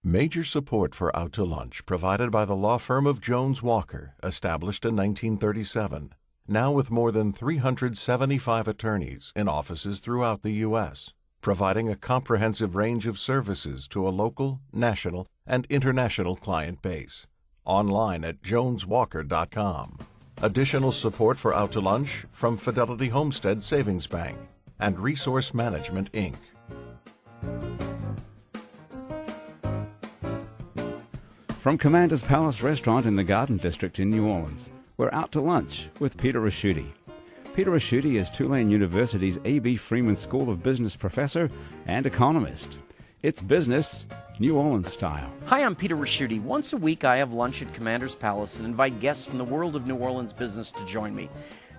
Major support for Out to Lunch provided by the law firm of Jones Walker, established in 1937, now with more than 375 attorneys in offices throughout the U.S., providing a comprehensive range of services to a local, national, and international client base. Online at joneswalker.com. Additional support for Out to Lunch from Fidelity Homestead Savings Bank and Resource Management, Inc. From Commander's Palace Restaurant in the Garden District in New Orleans, we're Out to Lunch with Peter Raschuti. Peter Raschuti is Tulane University's A.B. Freeman School of Business professor and economist. It's business, New Orleans style. Hi, I'm Peter Raschuti. Once a week, I have lunch at Commander's Palace and invite guests from the world of New Orleans business to join me.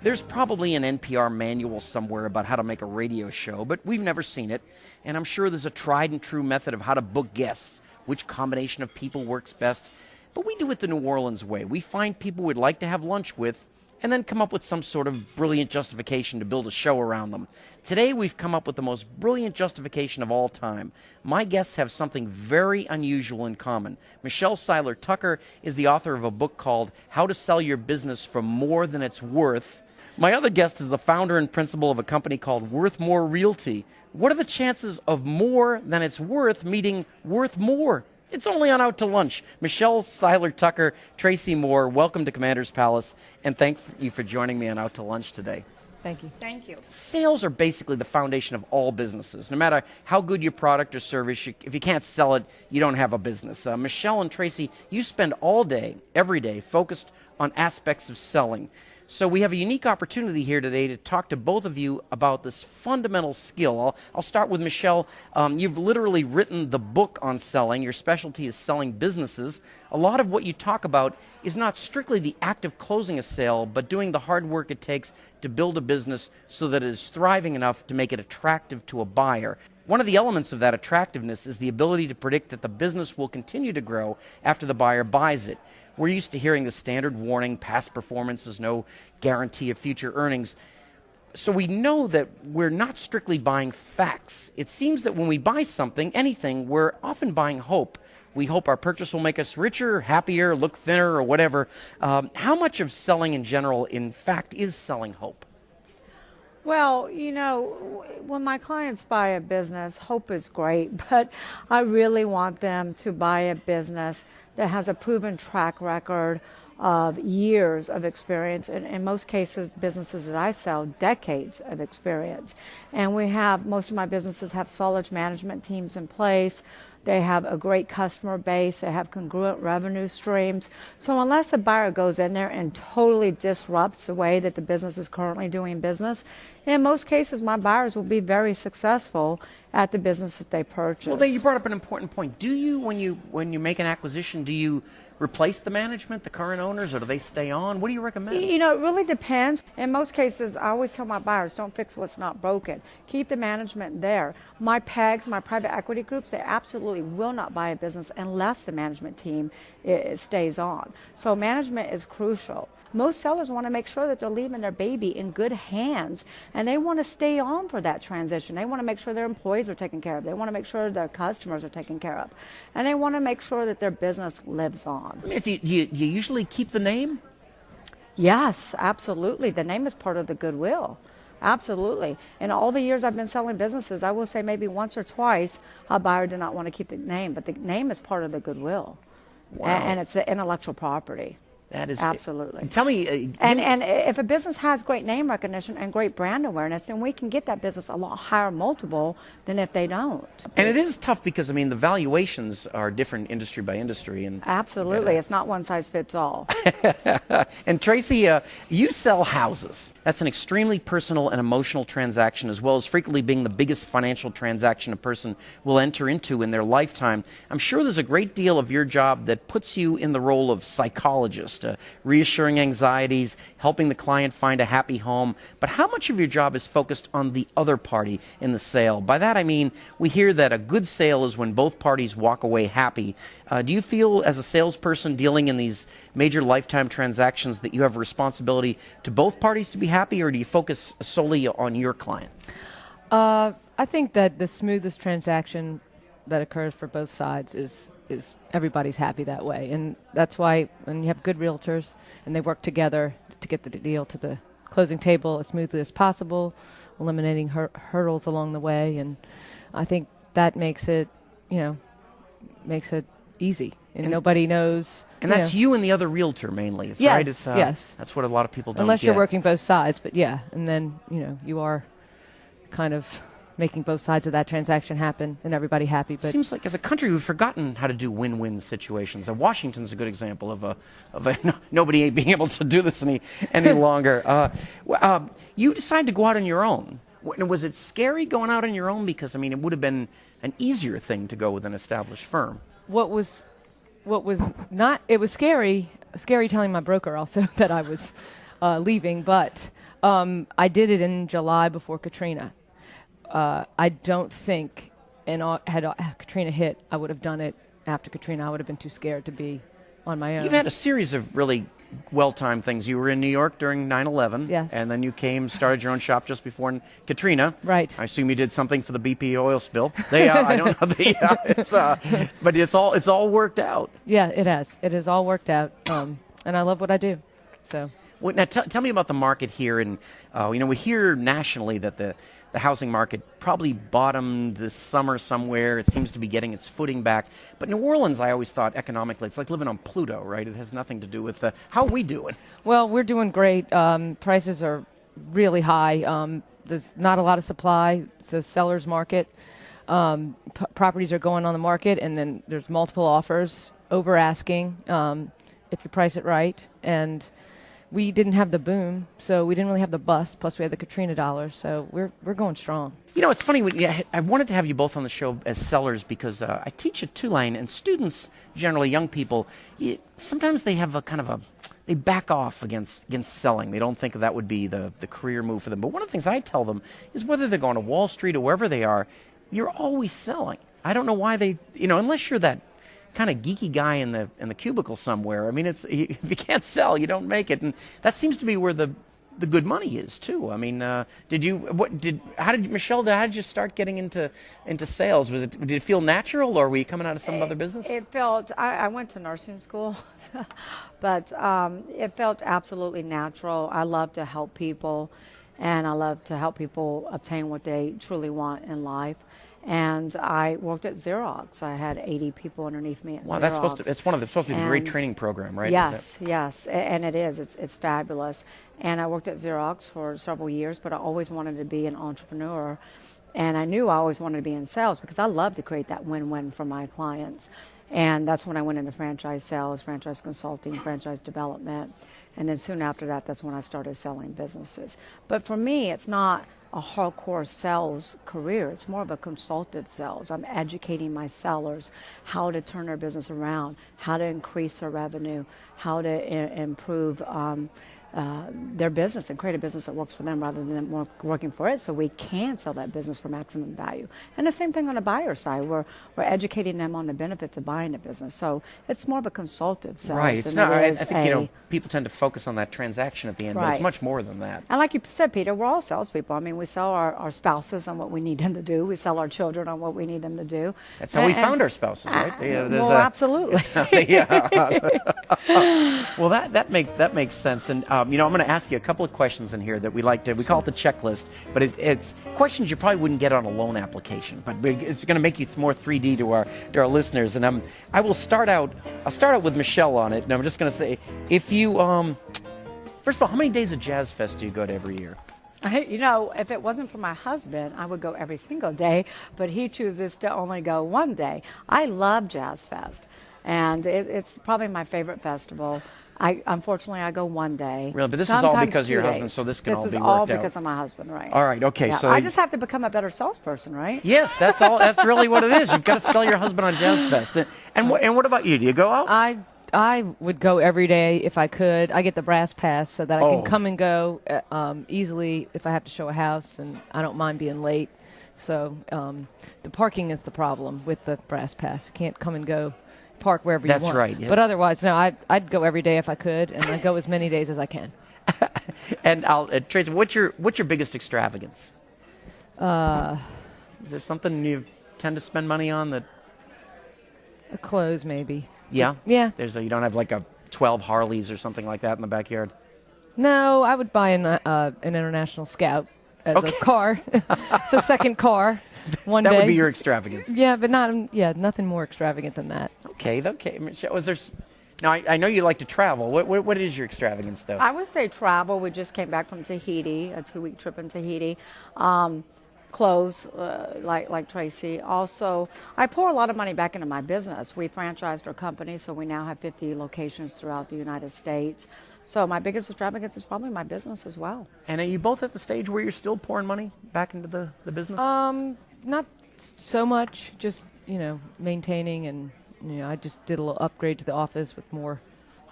There's probably an NPR manual somewhere about how to make a radio show, but we've never seen it. And I'm sure there's a tried and true method of how to book guests, which combination of people works best. But we do it the New Orleans way. We find people we'd like to have lunch with and then come up with some sort of brilliant justification to build a show around them. Today, we've come up with the most brilliant justification of all time. My guests have something very unusual in common. Michelle Seiler Tucker is the author of a book called How to Sell Your Business for More Than It's Worth. My other guest is the founder and principal of a company called Worth More Realty. What are the chances of more than it's worth meeting worth more? It's only on Out to Lunch. Michelle Seiler Tucker, Tracy Moore, welcome to Commander's Palace, and thank you for joining me on Out to Lunch today. Thank you. Thank you. Sales are basically the foundation of all businesses. No matter how good your product or service, if you can't sell it, you don't have a business. Michelle and Tracy, you spend all day, every day, focused on aspects of selling. So we have a unique opportunity here today to talk to both of you about this fundamental skill. I'll start with Michelle. You've literally written the book on selling. Your specialty is selling businesses. A lot of what you talk about is not strictly the act of closing a sale, but doing the hard work it takes to build a business so that it is thriving enough to make it attractive to a buyer. One of the elements of that attractiveness is the ability to predict that the business will continue to grow after the buyer buys it. We're used to hearing the standard warning, past performance is no guarantee of future earnings. So we know that we're not strictly buying facts. It seems that when we buy something, anything, we're often buying hope. We hope our purchase will make us richer, happier, look thinner, or whatever. How much of selling in general, in fact, is selling hope? Well, you know, when my clients buy a business, hope is great, but I really want them to buy a business that has a proven track record of years of experience, and in most cases, businesses that I sell, decades of experience. And most of my businesses have solid management teams in place. They have a great customer base. They have congruent revenue streams. So unless a buyer goes in there and totally disrupts the way that the business is currently doing business, in most cases, my buyers will be very successful at the business that they purchase. Well, you brought up an important point. Do you, when you make an acquisition, do you replace the management, the current owners, or do they stay on? What do you recommend? You know, it really depends. In most cases, I always tell my buyers, don't fix what's not broken. Keep the management there. My PEGs, my private equity groups, they absolutely will not buy a business unless the management team stays on. So management is crucial. Most sellers want to make sure that they're leaving their baby in good hands, and they want to stay on for that transition. They want to make sure their employees are taken care of. They want to make sure their customers are taken care of. And they want to make sure that their business lives on. Do you usually keep the name? Yes, absolutely. The name is part of the goodwill. Absolutely. In all the years I've been selling businesses, I will say maybe once or twice a buyer did not want to keep the name, but the name is part of the goodwill. Wow. And it's the intellectual property. That is absolutely. Tell me, and if a business has great name recognition and great brand awareness, then we can get that business a lot higher multiple than if they don't. And it is tough because, I mean, the valuations are different industry by industry. And absolutely. It's not one size fits all. And Tracy, you sell houses. That's an extremely personal and emotional transaction, as well as frequently being the biggest financial transaction a person will enter into in their lifetime. I'm sure there's a great deal of your job that puts you in the role of psychologist, reassuring anxieties, helping the client find a happy home. But how much of your job is focused on the other party in the sale? By that I mean, we hear that a good sale is when both parties walk away happy. Do you feel, as a salesperson dealing in these major lifetime transactions, that you have a responsibility to both parties to be happy, or do you focus solely on your client? I think that the smoothest transaction that occurs for both sides is everybody's happy that way. And that's why when you have good realtors and they work together to get the deal to the closing table as smoothly as possible, eliminating hurdles along the way. And I think that makes it easy. And nobody knows. And that's you and the other realtor mainly, yes, right? It's, yes. That's what a lot of people don't Unless get. you're working both sides, but yeah. And then, you are kind of making both sides of that transaction happen and everybody happy. But seems like as a country we've forgotten how to do win-win situations. Washington's a good example of nobody being able to do this any longer. You decided to go out on your own. Was it scary going out on your own? Because it would have been an easier thing to go with an established firm. What was not, it was scary telling my broker also that I was leaving, but I did it in July before Katrina. I don't think, had Katrina hit, I would have done it after Katrina. I would have been too scared to be on my own. You've had a series of really well-timed things. You were in New York during 9/11, yes. And then you started your own shop just before Katrina. Right. I assume you did something for the BP oil spill. I don't know. But it's all worked out. Yeah, it has. It has all worked out, and I love what I do. So. Well, now tell me about the market here, and we hear nationally that the housing market probably bottomed this summer somewhere. It seems to be getting its footing back. But New Orleans, I always thought economically, it's like living on Pluto, right? It has nothing to do with how are we doing? Well, we're doing great. Prices are really high. There's not a lot of supply. It's a seller's market. Properties are going on the market, and then there's multiple offers, over asking if you price it right. And we didn't have the boom, so we didn't really have the bust. Plus, we had the Katrina dollars, so we're going strong. It's funny. I wanted to have you both on the show as sellers because I teach at Tulane, and students, generally young people, sometimes they have they back off against selling. They don't think that would be the career move for them. But one of the things I tell them is whether they're going to Wall Street or wherever they are, you're always selling. I don't know why they, unless you're that kind of geeky guy in the cubicle somewhere. If you can't sell, you don't make it, and that seems to be where the good money is too. Michelle? How did you start getting into sales? Did it feel natural, or were you coming out of some other business? It felt. I went to nursing school, but it felt absolutely natural. I love to help people, and I love to help people obtain what they truly want in life. And I worked at Xerox. I had 80 people underneath me at Xerox. Wow, that's supposed to be the great training program, right? Yes, and it is. It's fabulous. And I worked at Xerox for several years, but I always wanted to be an entrepreneur. And I knew I always wanted to be in sales because I love to create that win-win for my clients. And that's when I went into franchise sales, franchise consulting, franchise development. And then soon after that, that's when I started selling businesses. But for me, it's not a hardcore sales career. It's more of a consultative sales. I'm educating my sellers how to turn their business around, how to increase their revenue, how to improve their business and create a business that works for them rather than them working for it, so we can sell that business for maximum value. And the same thing on the buyer side. We're educating them on the benefits of buying a business. So it's more of a consultative sales. Right. It's not, I think people tend to focus on that transaction at the end, but it's much more than that. And like you said, Peter, we're all salespeople. We sell our spouses on what we need them to do. We sell our children on what we need them to do. That's how we found our spouses, right? Absolutely. Well, that makes sense. And I'm going to ask you a couple of questions in here that we call it the checklist, but it's questions you probably wouldn't get on a loan application, but it's going to make you more 3D to our listeners. And I'll start out with Michelle on it, and I'm just going to say, if you first of all, how many days of Jazz Fest do you go to every year? If it wasn't for my husband, I would go every single day, but he chooses to only go one day. I love Jazz Fest, and it's probably my favorite festival. Unfortunately, I go one day. Really, but this is all because of your husband, so this can all be worked out. This is all because of my husband, right? All right, okay. Yeah, so I just have to become a better salesperson, right? Yes, that's all. That's really what it is. You've got to sell your husband on Jazz Fest. And what about you? Do you go out? I would go every day if I could. I get the brass pass so that I can come and go easily if I have to show a house, and I don't mind being late. So the parking is the problem with the brass pass. You can't come and go. Park wherever you want. That's right. Yeah. But otherwise, no, I'd go every day if I could, and I'd go as many days as I can. And Tracy, what's your biggest extravagance? Is there something you tend to spend money on that? Clothes, maybe. Yeah? Yeah. You don't have like a 12 Harleys or something like that in the backyard? No, I would buy an International Scout as a car. It's a second car one day. That would be your extravagance. Yeah, but nothing more extravagant than that. Okay. Michelle, now, I know you like to travel. What is your extravagance, though? I would say travel. We just came back from Tahiti, a 2-week trip in Tahiti. Clothes, like Tracy. Also, I pour a lot of money back into my business. We franchised our company, so we now have 50 locations throughout the United States. So my biggest extravagance is probably my business as well. And are you both at the stage where you're still pouring money back into the business? Not so much, just, maintaining, and, I just did a little upgrade to the office with more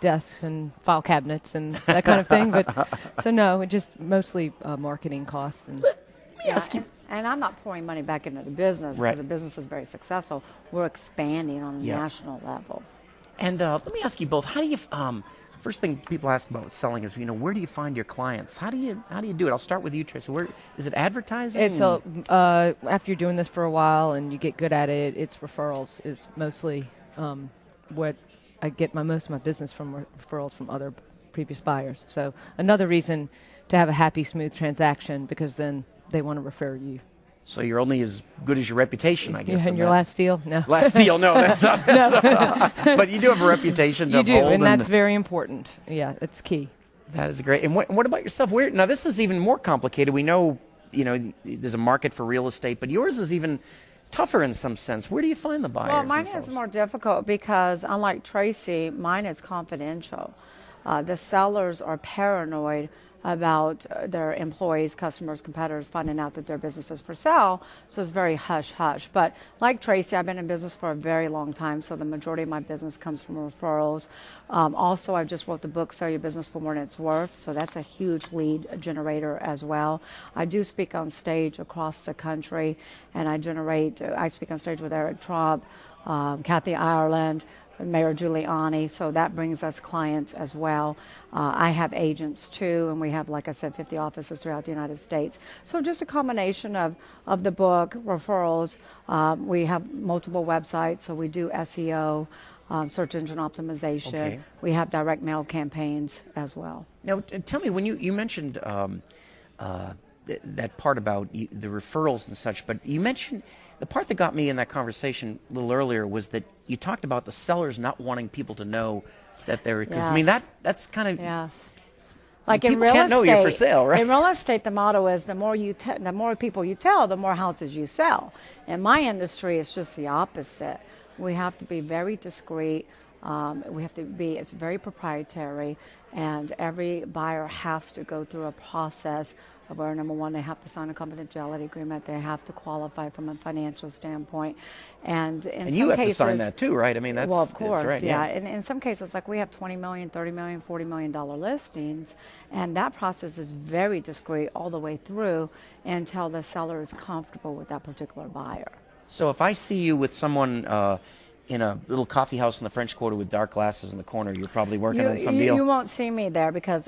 desks and file cabinets and that kind of thing. But so no, it just mostly marketing costs. And Let me ask you. And I'm not pouring money back into the business Right. because the business is very successful. We're expanding on a Yeah. national level. And let me ask you both. How do you? First thing people ask about selling is, where do you find your clients? How do you do it? I'll start with you, Tracy. Where is it? Advertising? it's after you're doing this for a while and you get good at it, it's referrals is mostly what I get most of my business from, referrals from other previous buyers. So another reason to have a happy, smooth transaction, because then they want to refer you. So you're only as good as your reputation, I guess. Yeah, and your last deal? No. Last deal? No, that's not. But you do have a reputation to You do, uphold, and that's very important. Yeah, it's key. That is great. And what about yourself? Now this is even more complicated. We know, there's a market for real estate, but yours is even tougher in some sense. Where do you find the buyers? Well, mine and is sellers? more difficult because, unlike Tracy, mine is confidential. The sellers are paranoid about their employees, customers, competitors finding out that their business is for sale. So it's very hush-hush. But like Tracy, I've been in business for a very long time, so the majority of my business comes from referrals. Also, I just wrote the book, Sell Your Business for More Than It's Worth, so that's a huge lead generator as well. I do speak on stage across the country, and I speak on stage with Eric Trump, Kathy Ireland, Mayor Giuliani, so that brings us clients as well. I have agents too, and we have, like I said, 50 offices throughout the United States. So just a combination of the book, referrals. We have multiple websites, so we do SEO, search engine optimization. Okay. We have direct mail campaigns as well. Now, tell me, when you mentioned that part about the referrals and such, but you mentioned the part that got me in that conversation a little earlier was that you talked about the sellers not wanting people to know that they're, because I mean that's kind of Yes. Like in people real can't know estate, you're for sale, right? In real estate, the motto is the more people you tell, the more houses you sell. In my industry, it's just the opposite. We have to be very discreet. It's very proprietary, and every buyer has to go through a process of where, number one, they have to sign a confidentiality agreement. They have to qualify from a financial standpoint. And in some you have cases, to sign that too, right? I mean, that's well, of course, right, yeah. And in some cases, like we have $20 million, $30 million, $40 million listings, and that process is very discreet all the way through until the seller is comfortable with that particular buyer. So if I see you with someone in a little coffee house in the French Quarter with dark glasses in the corner, you're probably working on some deal. You won't see me there because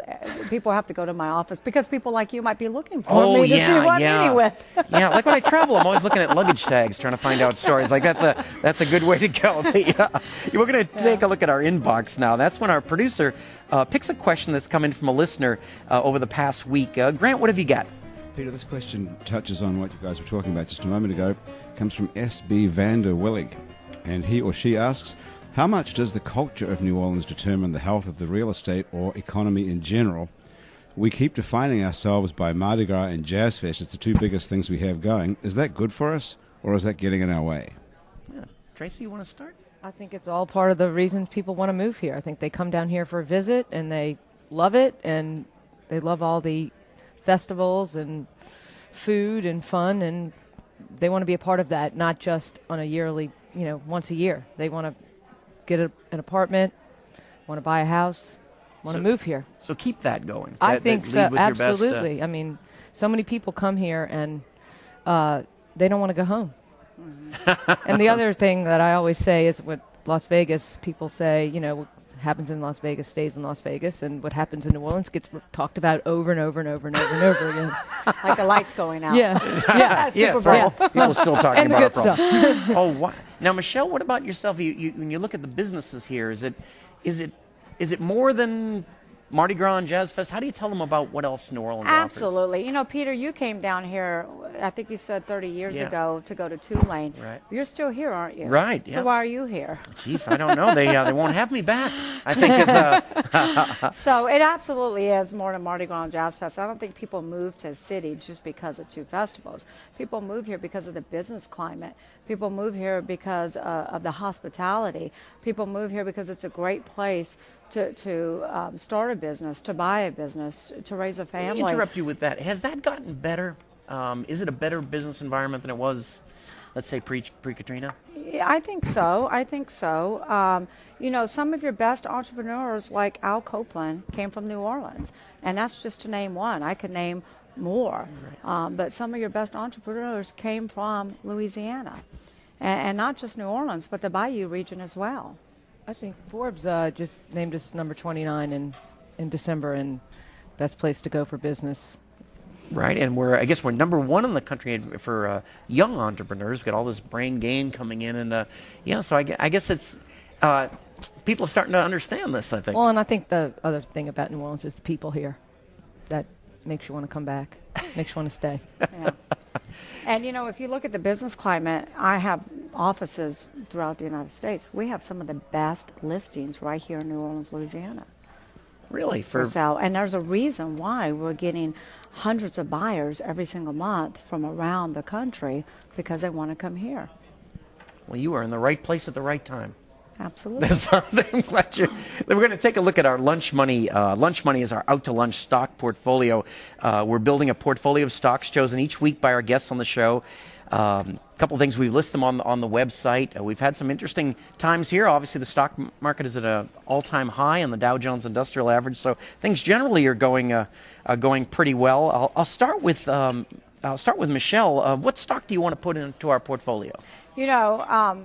people have to go to my office because people like you might be looking for me to see who I'm meeting with. Yeah, like when I travel, I'm always looking at luggage tags trying to find out stories. Like that's a good way to go. Yeah. We're going to take a look at our inbox now. That's when our producer picks a question that's come in from a listener over the past week. Grant, what have you got? Peter, this question touches on what you guys were talking about just a moment ago. It comes from S.B. Vander Willig, and he or she asks, how much does the culture of New Orleans determine the health of the real estate or economy in general? We keep defining ourselves by Mardi Gras and Jazz Fest. It's the two biggest things we have going. Is that good for us, or is that getting in our way? Yeah. Tracy, you want to start? I think it's all part of the reasons people want to move here. I think they come down here for a visit, and they love it, and they love all the festivals and food and fun, and they want to be a part of that, not just on a yearly, once a year. They want to get an apartment, want to buy a house, want to move here. So keep that going. I think so, lead with your best, absolutely. I mean, so many people come here and they don't want to go home. Mm-hmm. And the other thing that I always say is what Las Vegas people say, what happens in Las Vegas stays in Las Vegas, and what happens in New Orleans gets talked about over and over and over and over and over again. Like the lights going out. Yeah. Yes, right. People are still talking and about the our good problem. stuff. Oh, Now, Michelle, what about yourself? When you look at the businesses here, is it more than Mardi Gras and Jazz Fest? How do you tell them about what else New Orleans offers? Absolutely. You know, Peter, you came down here, I think you said 30 years ago, to go to Tulane. Right. You're still here, aren't you? Right, yeah. So why are you here? Jeez, I don't know. They won't have me back, I think. So it absolutely is more than Mardi Gras and Jazz Fest. I don't think people move to a city just because of two festivals. People move here because of the business climate. People move here because of the hospitality. People move here because it's a great place to start a business, to buy a business, to raise a family. Let me interrupt you with that. Has that gotten better? Is it a better business environment than it was, let's say, pre-Katrina? Yeah, I think so. I think so. You know, some of your best entrepreneurs, like Al Copeland, came from New Orleans, and that's just to name one. I could name more, but some of your best entrepreneurs came from Louisiana, and not just New Orleans, but the Bayou region as well. I think Forbes just named us number 29 in December and best place to go for business. Right, and I guess we're number one in the country for young entrepreneurs. We've got all this brain gain coming in, and so I guess it's people are starting to understand this, I think. Well, and I think the other thing about New Orleans is the people here. That makes you want to come back, makes you want to stay. Yeah. And, you know, if you look at the business climate, I have offices throughout the United States. We have some of the best listings right here in New Orleans, Louisiana. Really? For sale. And there's a reason why we're getting hundreds of buyers every single month from around the country, because they want to come here. Well, you are in the right place at the right time. Absolutely. That's something. I'm glad you. We're going to take a look at our lunch money. Lunch money is our out to lunch stock portfolio. We're building a portfolio of stocks chosen each week by our guests on the show. A couple of things, we list them on the website. We've had some interesting times here. Obviously, the stock market is at an all-time high on the Dow Jones Industrial Average, so things generally are going pretty well. I'll start with Michelle. What stock do you want to put into our portfolio? You know,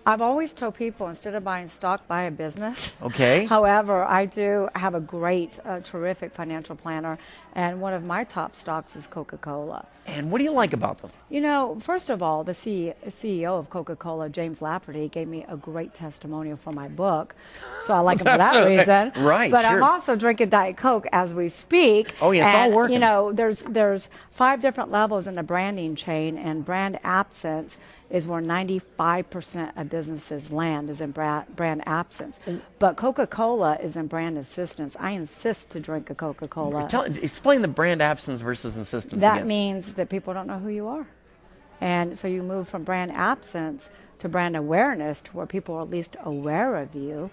I've always told people, instead of buying stock, buy a business. Okay. However, I do have a great, terrific financial planner, and one of my top stocks is Coca-Cola. And what do you like about them? You know, first of all, the CEO of Coca-Cola, James Lafferty, gave me a great testimonial for my book, so I like him for that reason. Right, but sure. I'm also drinking Diet Coke as we speak. Oh, yeah, it's all working. You know, there's 5 different levels in the branding chain, and brand absence is where 95% of businesses land, is in brand absence. But Coca-Cola is in brand insistence. I insist to drink a Coca-Cola. Explain the brand absence versus insistence That again. means that people don't know who you are. And so you move from brand absence to brand awareness, to where people are at least aware of you.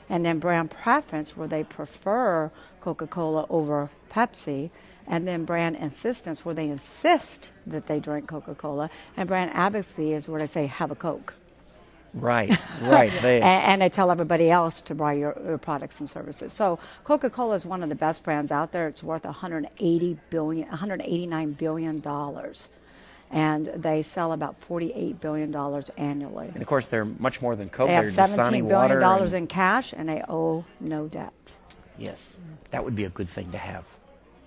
And then brand preference, where they prefer Coca-Cola over Pepsi. And then brand insistence, where they insist that they drink Coca-Cola. And brand advocacy is where they say, have a Coke. Right. And they tell everybody else to buy your products and services. So Coca-Cola is one of the best brands out there. It's worth $189 billion. And they sell about $48 billion annually. And of course, they're much more than Coke. They have They're Dasani $17 water billion in cash, and they owe no debt. Yes, that would be a good thing to have.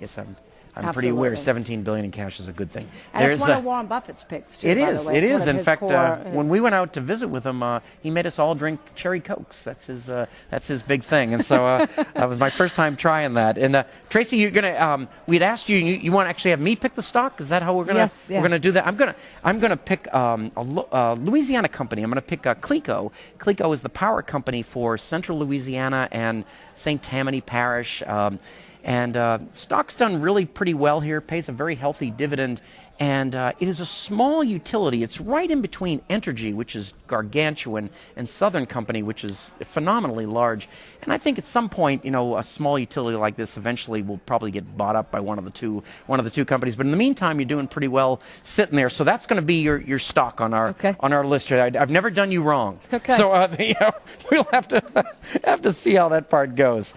Yes, I'm Absolutely. pretty aware $17 billion in cash is a good thing. And it's one of Warren Buffett's picks, too. It by is. the way. It It's is. one of In his fact, core, when we went out to visit with him, he made us all drink cherry Cokes. That's his big thing. And so that was my first time trying that. And Tracy, you're gonna. We'd asked you want to actually have me pick the stock. Is that how we're gonna? Yes, yeah. We're gonna do that. I'm gonna pick a Louisiana company. I'm gonna pick Clico. Clico is the power company for Central Louisiana and St. Tammany Parish. And stock's done really pretty well here, pays a very healthy dividend, and it is a small utility. It's right in between Entergy, which is gargantuan, and Southern Company, which is phenomenally large. And I think at some point, you know, a small utility like this eventually will probably get bought up by one of the two companies. But in the meantime, you're doing pretty well sitting there. So that's going to be your stock on our list. I've never done you wrong. Okay. So we'll have to see how that part goes.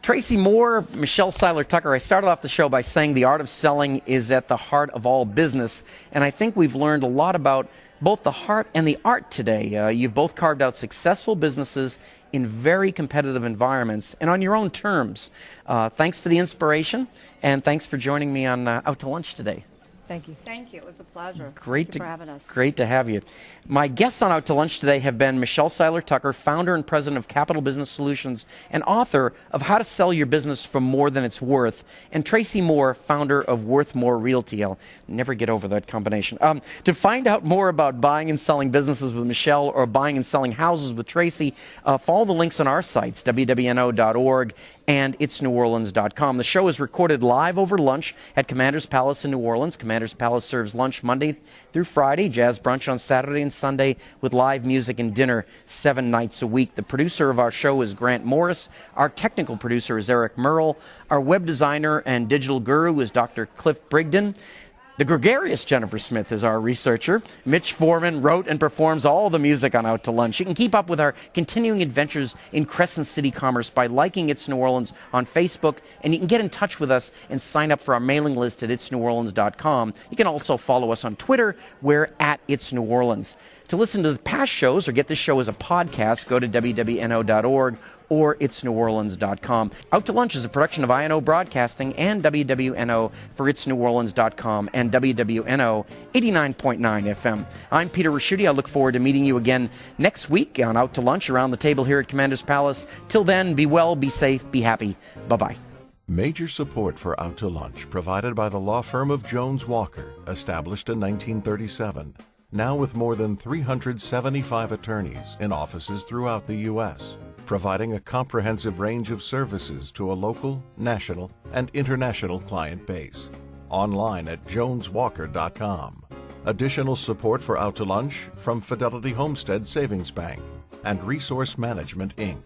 Tracy Moore, Michelle Seiler Tucker. I started off the show by saying the art of selling is at the heart of all business. And I think we've learned a lot about both the heart and the art today. You've both carved out successful businesses in very competitive environments and on your own terms. Thanks for the inspiration, and thanks for joining me on Out to Lunch today. Thank you. Thank you. It was a pleasure. Great Thank you for having us. Great to have you. My guests on Out to Lunch today have been Michelle Seiler Tucker, founder and president of Capital Business Solutions and author of How to Sell Your Business for More Than It's Worth, and Tracy Moore, founder of Worth More Realty. I'll never get over that combination. To find out more about buying and selling businesses with Michelle or buying and selling houses with Tracy, follow the links on our sites, wwno.org and itsneworleans.com. The show is recorded live over lunch at Commander's Palace in New Orleans. Commander's Palace serves lunch Monday through Friday, jazz brunch on Saturday and Sunday with live music and dinner 7 nights a week. The producer of our show is Grant Morris. Our technical producer is Eric Merle. Our web designer and digital guru is Dr. Cliff Brigden. The gregarious Jennifer Smith is our researcher. Mitch Foreman wrote and performs all the music on Out to Lunch. You can keep up with our continuing adventures in Crescent City commerce by liking It's New Orleans on Facebook, and you can get in touch with us and sign up for our mailing list at itsneworleans.com. You can also follow us on Twitter. We're at It's New Orleans. To listen to the past shows or get this show as a podcast, go to wwno.org or itsneworleans.com. Out to Lunch is a production of INO Broadcasting and WWNO for itsneworleans.com and WWNO 89.9 FM. I'm Peter Raschuti. I look forward to meeting you again next week on Out to Lunch around the table here at Commander's Palace. Till then, be well, be safe, be happy. Bye-bye. Major support for Out to Lunch provided by the law firm of Jones Walker, established in 1937. Now with more than 375 attorneys in offices throughout the U.S., providing a comprehensive range of services to a local, national, and international client base. Online at joneswalker.com. Additional support for Out to Lunch from Fidelity Homestead Savings Bank and Resource Management, Inc.